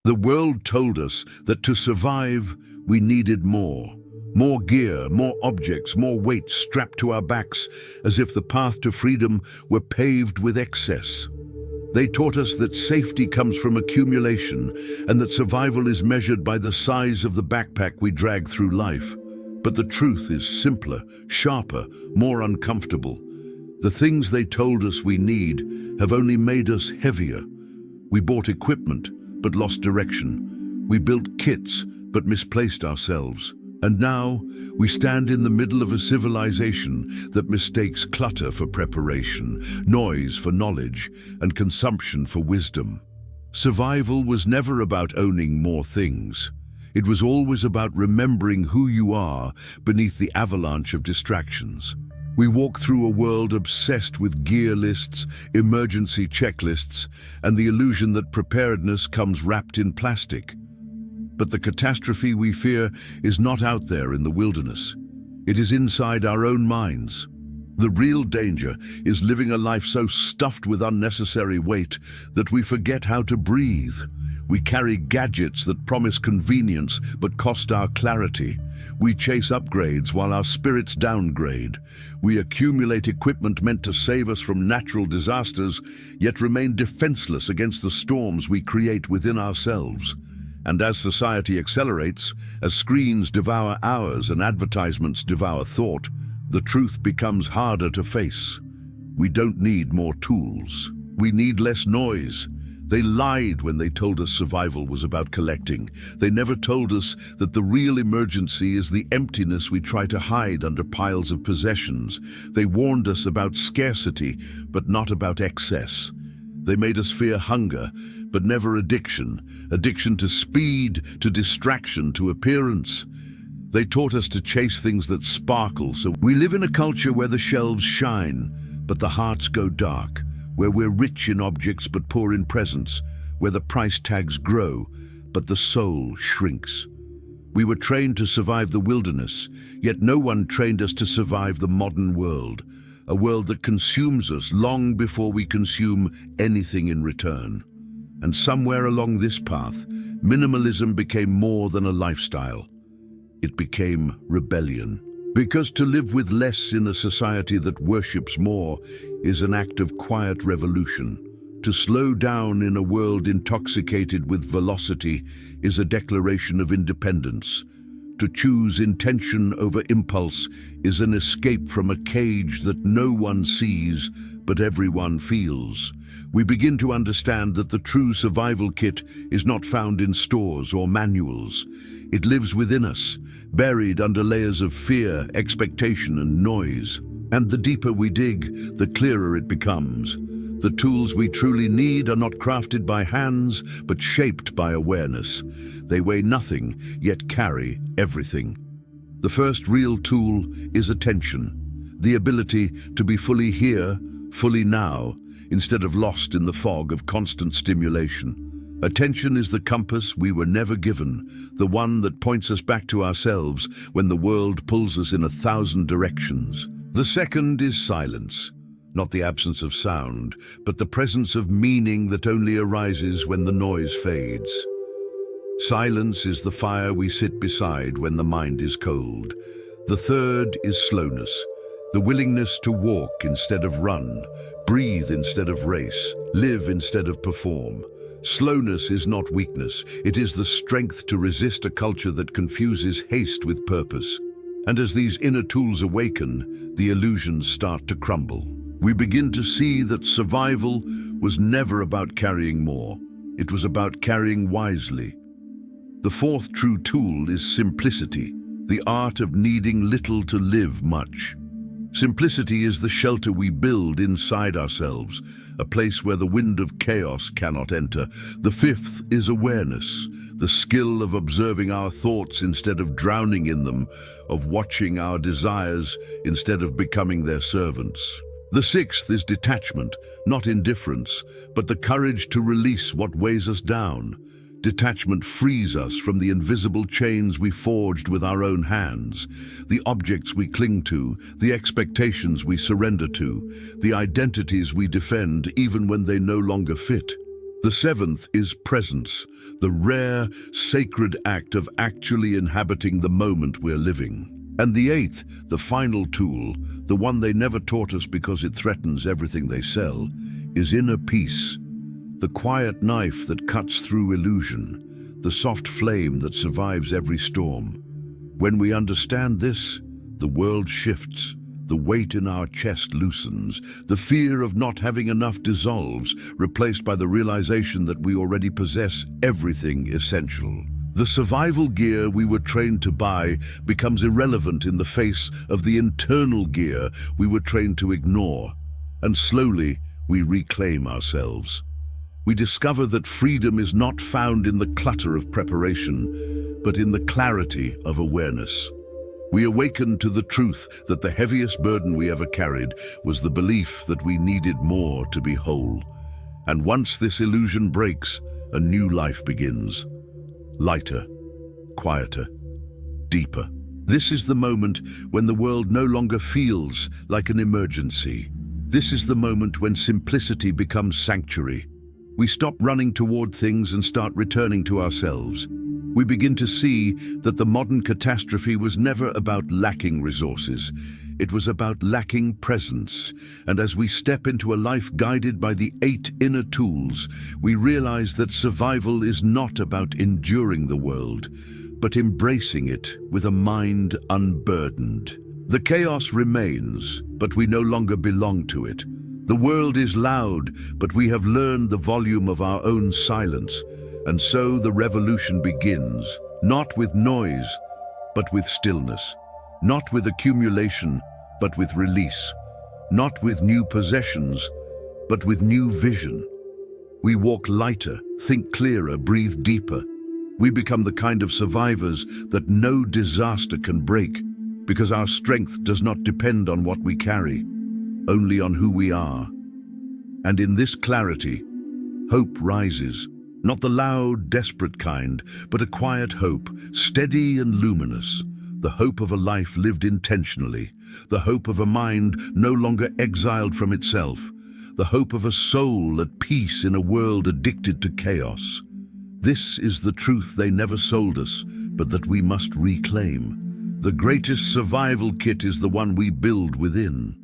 The world told us that to survive, we needed more. More gear, more objects, more weight strapped to our backs, as if the path to freedom were paved with excess. They taught us that safety comes from accumulation and that survival is measured by the size of the backpack we drag through life. But the truth is simpler, sharper, more uncomfortable. The things they told us we need have only made us heavier. We bought equipment, but lost direction. We built kits, but misplaced ourselves. And now, we stand in the middle of a civilization that mistakes clutter for preparation, noise for knowledge, and consumption for wisdom. Survival was never about owning more things. It was always about remembering who you are beneath the avalanche of distractions. We walk through a world obsessed with gear lists, emergency checklists, and the illusion that preparedness comes wrapped in plastic. But the catastrophe we fear is not out there in the wilderness. It is inside our own minds. The real danger is living a life so stuffed with unnecessary weight that we forget how to breathe. We carry gadgets that promise convenience but cost our clarity. We chase upgrades while our spirits downgrade. We accumulate equipment meant to save us from natural disasters, yet remain defenseless against the storms we create within ourselves. And as society accelerates, as screens devour hours and advertisements devour thought, the truth becomes harder to face. We don't need more tools. We need less noise. They lied when they told us survival was about collecting. They never told us that the real emergency is the emptiness we try to hide under piles of possessions. They warned us about scarcity, but not about excess. They made us fear hunger, but never addiction. Addiction to speed, to distraction, to appearance. They taught us to chase things that sparkle, so we live in a culture where the shelves shine, but the hearts go dark, where we're rich in objects but poor in presence, where the price tags grow, but the soul shrinks. We were trained to survive the wilderness, yet no one trained us to survive the modern world, a world that consumes us long before we consume anything in return. And somewhere along this path, minimalism became more than a lifestyle. It became rebellion. Because to live with less in a society that worships more is an act of quiet revolution. To slow down in a world intoxicated with velocity is a declaration of independence. To choose intention over impulse is an escape from a cage that no one sees, but everyone feels. We begin to understand that the true survival kit is not found in stores or manuals. It lives within us, buried under layers of fear, expectation, and noise. And the deeper we dig, the clearer it becomes. The tools we truly need are not crafted by hands, but shaped by awareness. They weigh nothing, yet carry everything. The first real tool is attention, the ability to be fully here, fully now, instead of lost in the fog of constant stimulation. Attention is the compass we were never given, the one that points us back to ourselves when the world pulls us in 1,000 directions. The second is silence. Not the absence of sound, but the presence of meaning that only arises when the noise fades. Silence is the fire we sit beside when the mind is cold. The third is slowness, the willingness to walk instead of run, breathe instead of race, live instead of perform. Slowness is not weakness, it is the strength to resist a culture that confuses haste with purpose. And as these inner tools awaken, the illusions start to crumble. We begin to see that survival was never about carrying more. It was about carrying wisely. The fourth true tool is simplicity, the art of needing little to live much. Simplicity is the shelter we build inside ourselves, a place where the wind of chaos cannot enter. The fifth is awareness, the skill of observing our thoughts instead of drowning in them, of watching our desires instead of becoming their servants. The sixth is detachment, not indifference, but the courage to release what weighs us down. Detachment frees us from the invisible chains we forged with our own hands, the objects we cling to, the expectations we surrender to, the identities we defend even when they no longer fit. The seventh is presence, the rare, sacred act of actually inhabiting the moment we're living. And the eighth, the final tool, the one they never taught us because it threatens everything they sell, is inner peace, the quiet knife that cuts through illusion, the soft flame that survives every storm. When we understand this, the world shifts, the weight in our chest loosens, the fear of not having enough dissolves, replaced by the realization that we already possess everything essential. The survival gear we were trained to buy becomes irrelevant in the face of the internal gear we were trained to ignore, and slowly we reclaim ourselves. We discover that freedom is not found in the clutter of preparation, but in the clarity of awareness. We awaken to the truth that the heaviest burden we ever carried was the belief that we needed more to be whole. And once this illusion breaks, a new life begins. Lighter, quieter, deeper. This is the moment when the world no longer feels like an emergency. This is the moment when simplicity becomes sanctuary. We stop running toward things and start returning to ourselves. We begin to see that the modern catastrophe was never about lacking resources. It was about lacking presence. And as we step into a life guided by the 8 inner tools, we realize that survival is not about enduring the world, but embracing it with a mind unburdened. The chaos remains, but we no longer belong to it. The world is loud, but we have learned the volume of our own silence. And so the revolution begins, not with noise, but with stillness, not with accumulation, but with release, not with new possessions, but with new vision. We walk lighter, think clearer, breathe deeper. We become the kind of survivors that no disaster can break, because our strength does not depend on what we carry, only on who we are. And in this clarity, hope rises. Not the loud, desperate kind, but a quiet hope, steady and luminous. The hope of a life lived intentionally. The hope of a mind no longer exiled from itself. The hope of a soul at peace in a world addicted to chaos. This is the truth they never sold us, but that we must reclaim. The greatest survival kit is the one we build within.